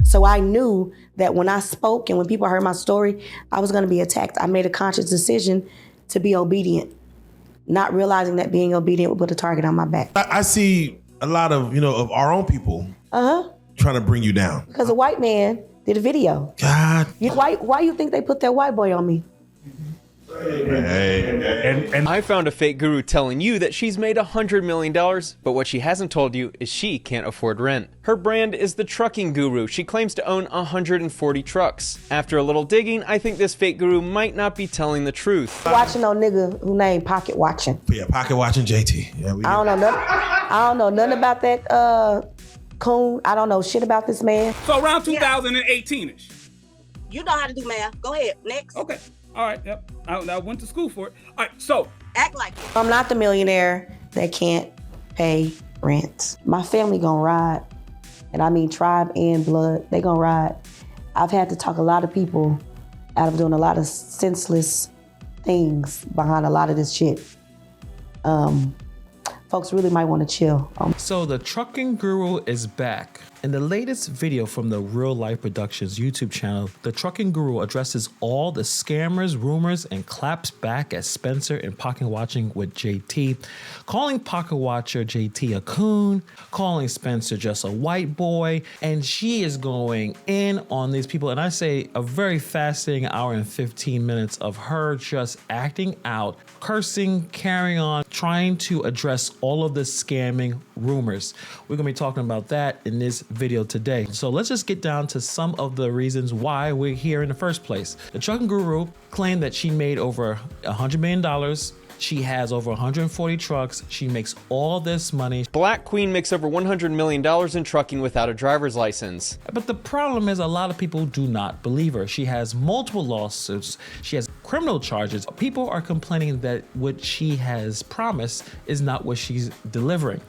So I knew that when I spoke and when people heard my story, I was going to be attacked. I made a conscious decision to be obedient, not realizing that being obedient would put a target on my back. I see a lot of, of our own people trying to bring you down. Because a white man did a video. God. Why you think they put that white boy on me? And I found a fake guru telling you that she's made $100 million, but what she hasn't told you is she can't afford rent. Her brand is the trucking guru. She claims to own 140 trucks. After a little digging, I think this fake guru might not be telling the truth. Watching no nigga who named Pocket Watching. Yeah, Pocket Watching JT. Yeah, I don't know nothing about that coon. I don't know shit about this man. So around 2018-ish. You know how to do math. Go ahead, next. Okay. All right, yep. I went to school for it. All right, so. Act like it. I'm not the millionaire that can't pay rent. My family gonna ride, and I mean tribe and blood, they gonna ride. I've had to talk a lot of people out of doing a lot of senseless things behind a lot of this shit. Folks really might want to chill. So the trucking guru is back. In the latest video from the Real Life Productions YouTube channel, the trucking guru addresses all the scammers, rumors, and claps back at Spencer in Pocket Watching with JT, calling Pocket Watcher JT a coon, calling Spencer just a white boy, and she is going in on these people. And I say a very fascinating hour and 15 minutes of her just acting out, cursing, carrying on, trying to address all of the scamming rumors. We're gonna be talking about that in this video today. So let's just get down to some of the reasons why we're here in the first place. The trucking guru claimed that she made over $100 million. She has over 140 trucks. She makes all this money. Black Queen makes over $100 million in trucking without a driver's license. But the problem is a lot of people do not believe her. She has multiple lawsuits. She has criminal charges. People are complaining that what she has promised is not what she's delivering.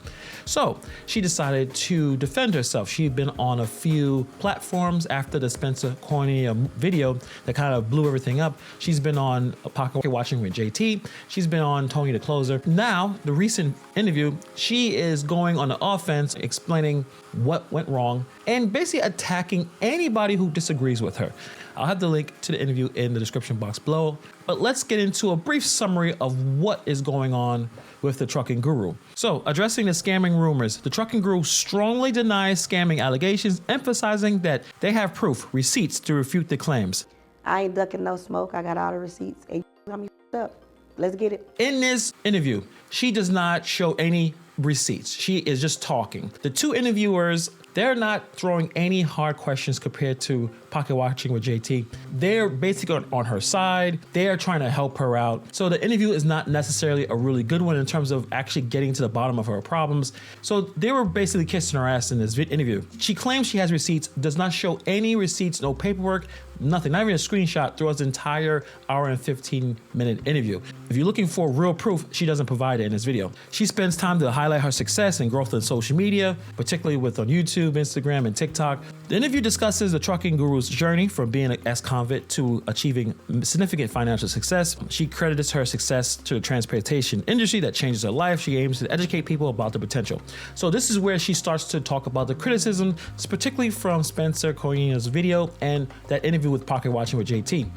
So she decided to defend herself. She'd been on a few platforms after the Spencer Cornea video that kind of blew everything up. She's been on Pocket Watching with JT. She's been on Tony the Closer. Now, the recent interview, she is going on the offense, explaining what went wrong and basically attacking anybody who disagrees with her. I'll have the link to the interview in the description box below, but let's get into a brief summary of what is going on with the trucking guru. So, addressing the scamming rumors, the trucking guru strongly denies scamming allegations, emphasizing that they have proof, receipts to refute the claims. I ain't ducking no smoke. I got all the receipts. Hey, I'm up. Let's get it. In this interview, she does not show any receipts. She is just talking. The two interviewers, they're not throwing any hard questions compared to Pocket Watching with JT. They're basically on her side. They are trying to help her out. So the interview is not necessarily a really good one in terms of actually getting to the bottom of her problems. So they were basically kissing her ass in this interview. She claims she has receipts, does not show any receipts, no paperwork, nothing, not even a screenshot throughout the entire hour and 15-minute interview. If you're looking for real proof, she doesn't provide it in this video. She spends time to highlight her success and growth on social media, particularly on YouTube, Instagram, and TikTok. The interview discusses the trucking guru's journey from being an ex-convict to achieving significant financial success. She credits her success to the transportation industry that changes her life. She aims to educate people about the potential. So this is where she starts to talk about the criticism, particularly from Spencer Cornea's video and that interview with Pocket Watching with JT.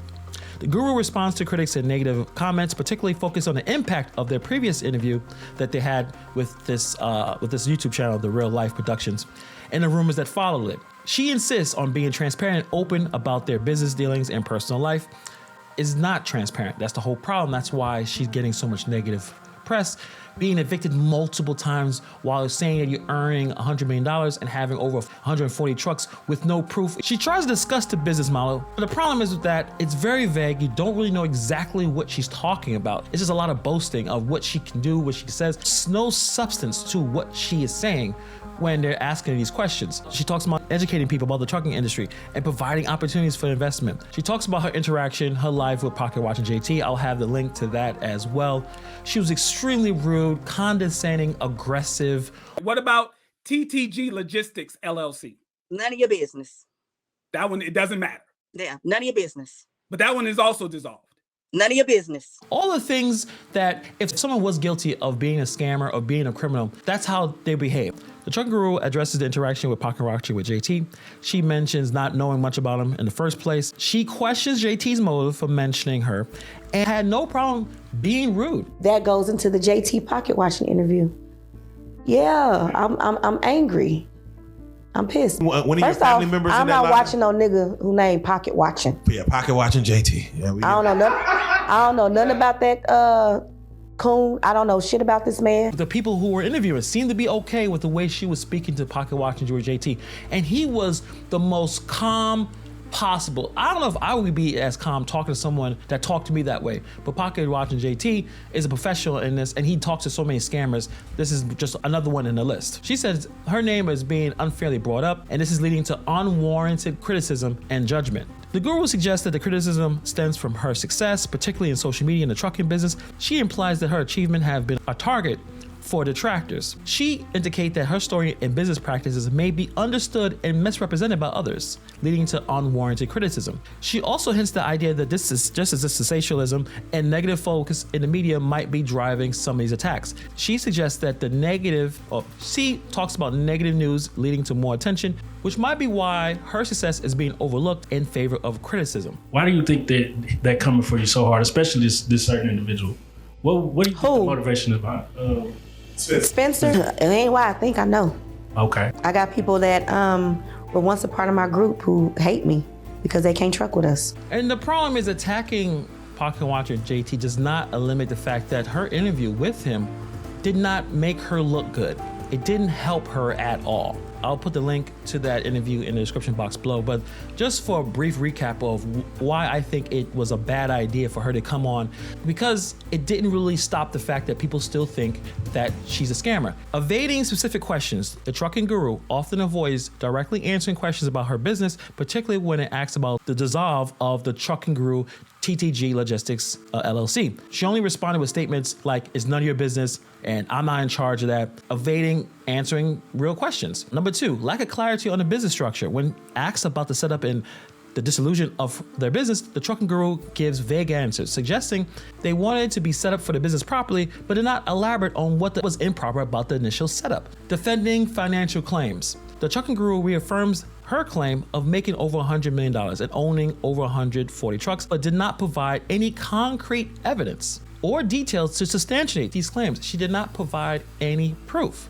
The guru responds to critics and negative comments, particularly focused on the impact of their previous interview that they had with this YouTube channel, The Real Life Productions, and the rumors that followed it. She insists on being transparent and open about their business dealings and personal life. Is not transparent. That's the whole problem. That's why she's getting so much negative press, being evicted multiple times while saying that you're earning $100 million and having over 140 trucks with no proof. She tries to discuss the business model, but the problem is with that, it's very vague. You don't really know exactly what she's talking about. It's just a lot of boasting of what she can do, what she says. There's no substance to what she is saying when they're asking these questions. She talks about educating people about the trucking industry and providing opportunities for investment. She talks about her interaction, her life with Pocket Watching JT. I'll have the link to that as well. She was extremely rude, condescending, aggressive. What about TTG Logistics LLC? None of your business. That one, it doesn't matter. Yeah, none of your business. But that one is also dissolved. None of your business. All the things that if someone was guilty of being a scammer or being a criminal, that's how they behave. The trucking guru addresses the interaction with Paparazzi with JT. She mentions not knowing much about him in the first place. She questions JT's motive for mentioning her and had no problem being rude. That goes into the JT pocket watching interview. Yeah, I'm angry. I'm pissed. One of your First family off, members I'm in that not line? watching no nigga who named Pocket Watching. Yeah, pocket watching JT. Yeah, I don't know nothing about that coon. I don't know shit about this man. The people who were interviewing seemed to be okay with the way she was speaking to Pocket Watching George JT. And he was the most calm possible. I don't know if I would be as calm talking to someone that talked to me that way, but Pocket Watching JT is a professional in this, and he talks to so many scammers. This is just another one in the list. She says her name is being unfairly brought up, and this is leading to unwarranted criticism and judgment. The guru suggests that the criticism stems from her success, particularly in social media and the trucking business. She implies that her achievement have been a target for detractors. She indicates that her story and business practices may be understood and misrepresented by others, leading to unwarranted criticism. She also hints the idea that this is just as sensationalism and negative focus in the media might be driving some of these attacks. She suggests that she talks about negative news leading to more attention, which might be why her success is being overlooked in favor of criticism. Why do you think that coming for you so hard, especially this certain individual? What do you think the motivation is behind? Spencer, it ain't why I think I know. Okay. I got people that were once a part of my group who hate me because they can't truck with us. And the problem is attacking Pocket Watcher JT does not eliminate the fact that her interview with him did not make her look good. It didn't help her at all. I'll put the link to that interview in the description box below, but just for a brief recap of why I think it was a bad idea for her to come on, because it didn't really stop the fact that people still think that she's a scammer. Evading specific questions, the trucking guru often avoids directly answering questions about her business, particularly when it asks about the dissolve of the trucking guru TTG Logistics LLC. She only responded with statements like, it's none of your business, and I'm not in charge of that, evading answering real questions. Number 2, lack of clarity on the business structure. When asked about the setup and the dissolution of their business, the trucking guru gives vague answers, suggesting they wanted to be set up for the business properly, but did not elaborate on what was improper about the initial setup. Defending financial claims. The trucking guru reaffirms her claim of making over $100 million and owning over 140 trucks, but did not provide any concrete evidence or details to substantiate these claims. She did not provide any proof.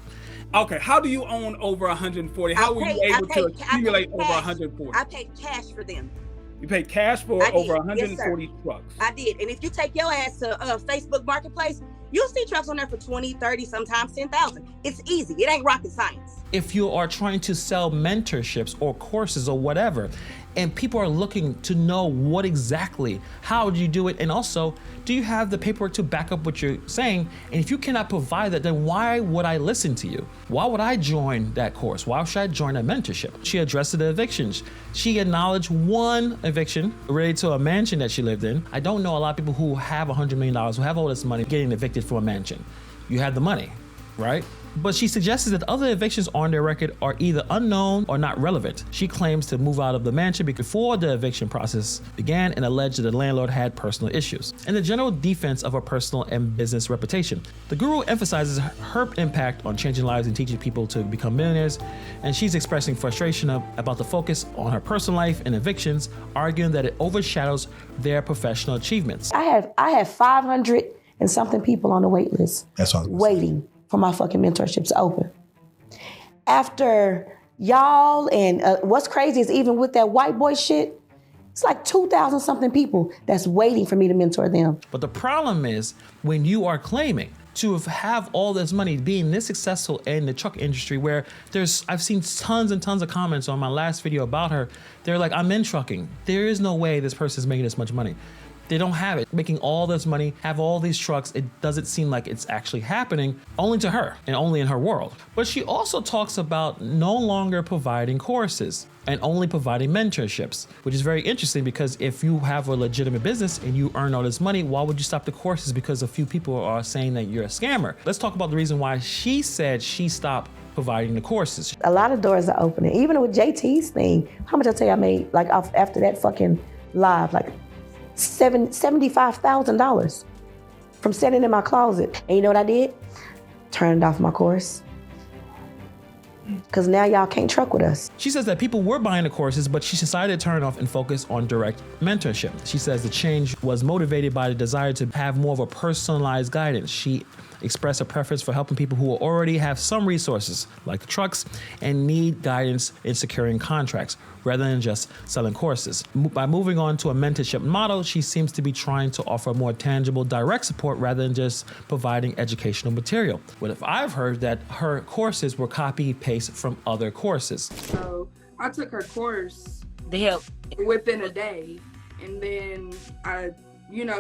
Okay, how do you own over 140? How were you able to accumulate over 140? I paid cash for them. You paid cash for over 140 trucks. I did. And if you take your ass to Facebook Marketplace, you'll see trucks on there for 20, 30, sometimes 10,000. It's easy. It ain't rocket science. If you are trying to sell mentorships or courses or whatever, and people are looking to know what exactly, how do you do it? And also, do you have the paperwork to back up what you're saying? And if you cannot provide that, then why would I listen to you? Why would I join that course? Why should I join that mentorship? She addressed the evictions. She acknowledged one eviction related to a mansion that she lived in. I don't know a lot of people who have $100 million, who have all this money, getting evicted from a mansion. You have the money, right? But she suggested that other evictions on their record are either unknown or not relevant. She claims to move out of the mansion before the eviction process began and alleged that the landlord had personal issues. In the general defense of her personal and business reputation, the guru emphasizes her impact on changing lives and teaching people to become millionaires, and she's expressing frustration about the focus on her personal life and evictions, arguing that it overshadows their professional achievements. I have 500 and something people on the wait list. That's all. Waiting for my fucking mentorships to open. After y'all, and what's crazy is even with that white boy shit, it's like 2,000 something people that's waiting for me to mentor them. But the problem is when you are claiming to have all this money, being this successful in the truck industry, where I've seen tons and tons of comments on my last video about her. They're like, I'm in trucking. There is no way this person is making this much money. They don't have it. Making all this money, have all these trucks, it doesn't seem like it's actually happening, only to her and only in her world. But she also talks about no longer providing courses and only providing mentorships, which is very interesting because if you have a legitimate business and you earn all this money, why would you stop the courses because a few people are saying that you're a scammer? Let's talk about the reason why she said she stopped providing the courses. A lot of doors are opening, even with JT's thing. How much I tell you I made, like after that fucking live, like $75,000 from sitting in my closet. And you know what I did? Turned off my course. Because now y'all can't truck with us. She says that people were buying the courses, but she decided to turn off and focus on direct mentorship. She says the change was motivated by the desire to have more of a personalized guidance. She expressed a preference for helping people who already have some resources, like the trucks, and need guidance in securing contracts, rather than just selling courses. By moving on to a mentorship model, she seems to be trying to offer more tangible, direct support rather than just providing educational material. What if I've heard that her courses were copy-paste from other courses? So I took her course The help. within a day, and then I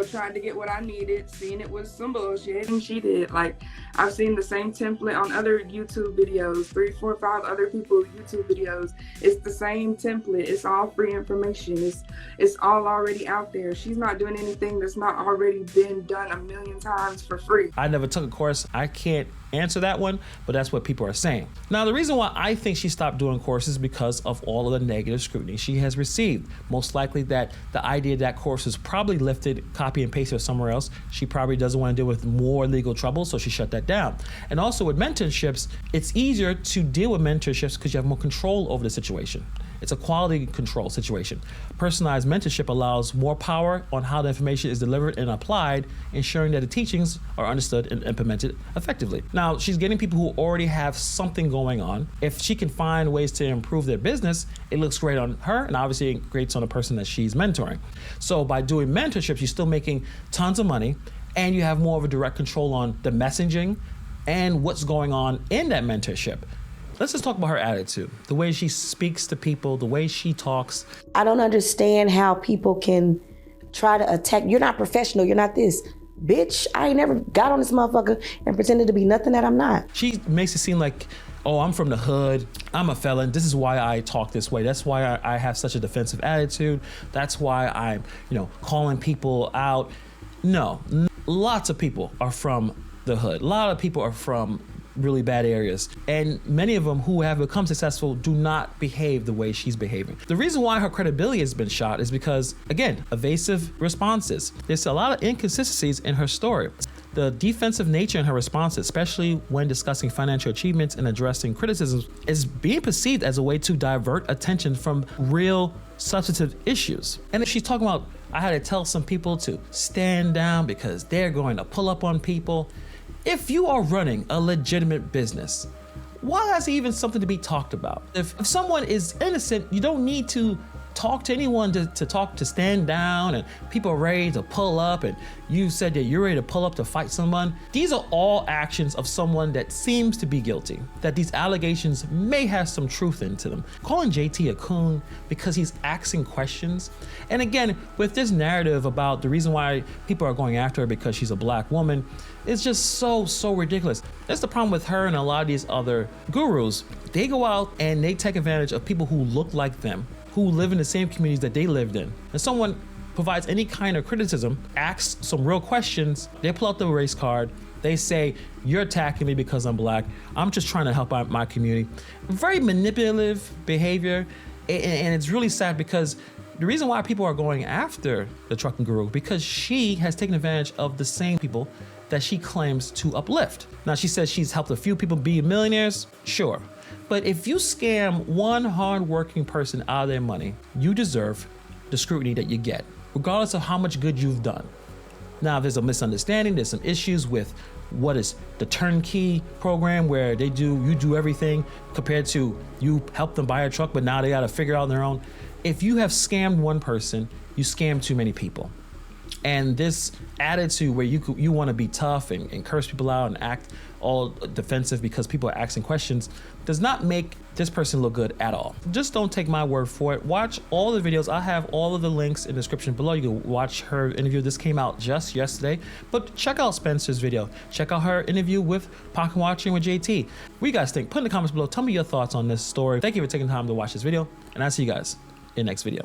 tried to get what I needed, seeing it was some bullshit, and she did. Like, I've seen the same template on other YouTube videos, 3, 4, 5 other people's YouTube videos. It's the same template. It's all free information. It's all already out there. She's not doing anything that's not already been done a million times for free. I never took a course. I can't answer that one, but that's what people are saying. Now, the reason why I think she stopped doing courses is because of all of the negative scrutiny she has received. Most likely that the idea that course is probably lifted, copy and pasted somewhere else. She probably doesn't want to deal with more legal trouble, so she shut that down. And also with mentorships, it's easier to deal with mentorships because you have more control over the situation. It's a quality control situation. Personalized mentorship allows more power on how the information is delivered and applied, ensuring that the teachings are understood and implemented effectively. Now, she's getting people who already have something going on. If she can find ways to improve their business, it looks great on her, and obviously it great on the person that she's mentoring. So by doing mentorship, she's still making tons of money, and you have more of a direct control on the messaging and what's going on in that mentorship. Let's just talk about her attitude, the way she speaks to people, the way she talks. I don't understand how people can try to attack. You're not professional. You're not this. Bitch, I ain't never got on this motherfucker and pretended to be nothing that I'm not. She makes it seem like, oh, I'm from the hood. I'm a felon. This is why I talk this way. That's why I have such a defensive attitude. That's why I'm, calling people out. No, lots of people are from the hood. A lot of people are from really bad areas, and many of them who have become successful do not behave the way she's behaving. The reason why her credibility has been shot is because, again, evasive responses. There's a lot of inconsistencies in her story. The defensive nature in her responses, especially when discussing financial achievements and addressing criticisms, is being perceived as a way to divert attention from real substantive issues. And if she's talking about, I had to tell some people to stand down because they're going to pull up on people. If you are running a legitimate business, why is it even something to be talked about? If someone is innocent, you don't need to talk to anyone to stand down, and people are ready to pull up, and you said that you're ready to pull up to fight someone. These are all actions of someone that seems to be guilty, that these allegations may have some truth into them. Calling JT a coon because he's asking questions. And again, with this narrative about the reason why people are going after her because she's a black woman, it's just so ridiculous. That's the problem with her and a lot of these other gurus. They go out and they take advantage of people who look like them, who live in the same communities that they lived in. And someone provides any kind of criticism, asks some real questions, they pull out the race card, they say, you're attacking me because I'm black, I'm just trying to help out my community. Very manipulative behavior, and it's really sad because the reason why people are going after the trucking guru, because she has taken advantage of the same people that she claims to uplift. Now, she says she's helped a few people be millionaires, sure. But if you scam one hardworking person out of their money, you deserve the scrutiny that you get, regardless of how much good you've done. Now, there's a misunderstanding, there's some issues with what is the turnkey program where you do everything compared to you help them buy a truck, but now they gotta figure it out on their own. If you have scammed one person, you scam too many people. And this attitude where you want to be tough and curse people out and act all defensive because people are asking questions does not make this person look good at all. Just don't take my word for it. Watch all the videos. I have all of the links in the description below. You can watch her interview. This came out just yesterday, but check out Spencer's video. Check out her interview with Pocket Watching with JT. What you guys think? Put in the comments below. Tell me your thoughts on this story. Thank you for taking time to watch this video, and I'll see you guys in the next video.